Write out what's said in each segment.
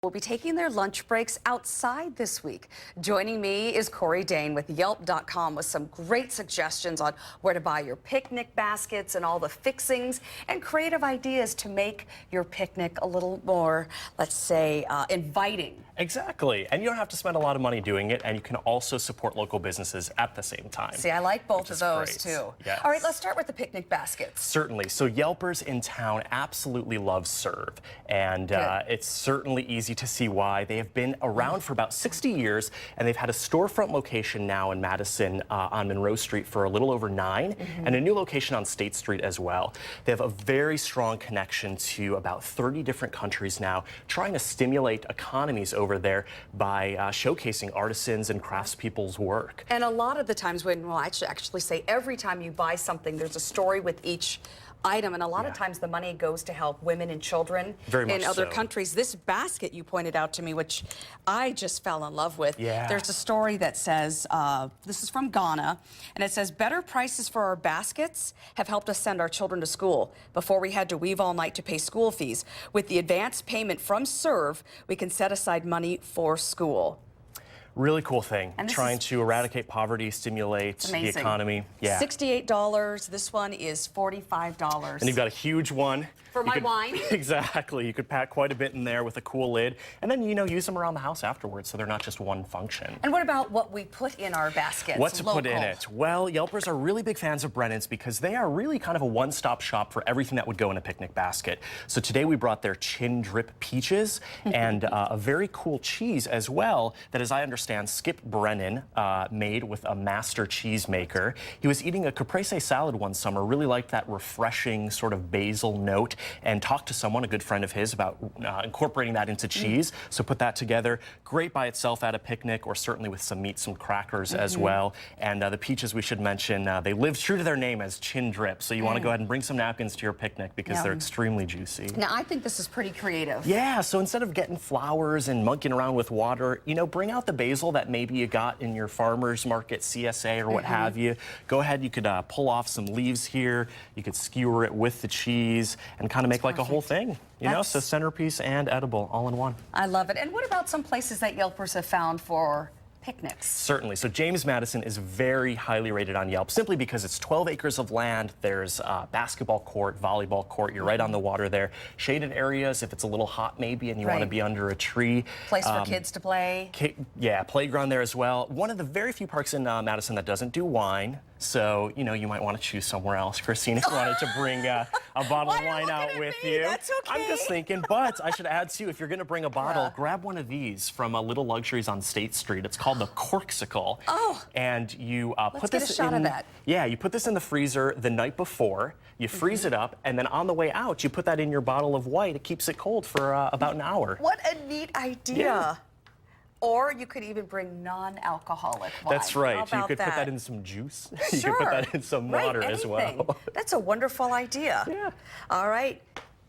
will be taking their lunch breaks outside this week. Joining me is Corey Dane with Yelp.com with some great suggestions on where to buy your picnic baskets and all the fixings and creative ideas to make your picnic a little more, let's say, inviting. Exactly. And you don't have to spend a lot of money doing it, and you can also support local businesses at the same time. See, I like both of those too. Yes. All right, let's start with the picnic baskets. Certainly. So Yelpers in town absolutely love Serve, and it's certainly easy to see why. They have been around for about 60 years, and they've had a storefront location now in Madison on Monroe Street for a little over 9, and a new location on State Street as well. They have a very strong connection to about 30 different countries now, trying to stimulate economies over there by showcasing artisans and craftspeople's work. And a lot of the times when, well, I should actually say every time you buy something, there's a story with each item, and a lot of times the money goes to help women and children in other countries. This basket you pointed out to me, which I just fell in love with. There's a story that says, this is from Ghana, and it says, better prices for our baskets have helped us send our children to school. Before we had to weave all night to pay school fees. With the advance payment from Serve, we can set aside money for school. Really cool thing, trying to eradicate poverty, stimulate the economy. $68. This one is $45. And you've got a huge one. For my wine? Exactly. You could pack quite a bit in there with a cool lid. And then, use them around the house afterwards so they're not just one function. And what about what we put in our baskets? What to put in it? Well, Yelpers are really big fans of Brennan's because they are really kind of a one-stop shop for everything that would go in a picnic basket. So today we brought their Chin Drip Peaches and a very cool cheese as well that, as I understand, Skip Brennan made with a master cheesemaker. He was eating a caprese salad one summer, really liked that refreshing sort of basil note, and talked to someone, a good friend of his, about incorporating that into cheese. So put that together. Great by itself at a picnic, or certainly with some meat, some crackers as well. And the peaches, we should mention, they live true to their name as Chin Drip. So you want to go ahead and bring some napkins to your picnic because they're extremely juicy. Now, I think this is pretty creative. Yeah, so instead of getting flowers and monkeying around with water, bring out the basil that maybe you got in your farmer's market CSA or what have you. Go ahead, you could pull off some leaves here. You could skewer it with the cheese and kind of make like a whole thing, so centerpiece and edible all in one. I love it. And what about some places that Yelpers have found for picnics? Certainly. So James Madison is very highly rated on Yelp simply because it's 12 acres of land. There's a basketball court, volleyball court. You're right on the water there. Shaded areas if it's a little hot maybe and you want to be under a tree. Place for kids to play. Yeah, playground there as well. One of the very few parks in Madison that doesn't do wine. So, you might want to choose somewhere else. Christine, if you wanted to bring a bottle of wine out with you. That's okay. I'm just thinking, but I should add too, if you're going to bring a bottle, grab one of these from Little Luxuries on State Street. It's called the Corksicle. And you put this get a shot of that. Yeah, you put this in the freezer the night before. You freeze it up, and then on the way out, you put that in your bottle of white. It keeps it cold for about an hour. What a neat idea. Yeah. Or you could even bring non-alcoholic wine. That's right. You could put that in some juice. You Sure. could put that in some water as well. That's a wonderful idea. Yeah. All right.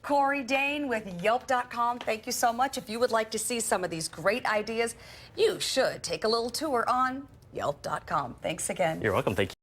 Corey Dane with Yelp.com. Thank you so much. If you would like to see some of these great ideas, you should take a little tour on Yelp.com. Thanks again. You're welcome. Thank you.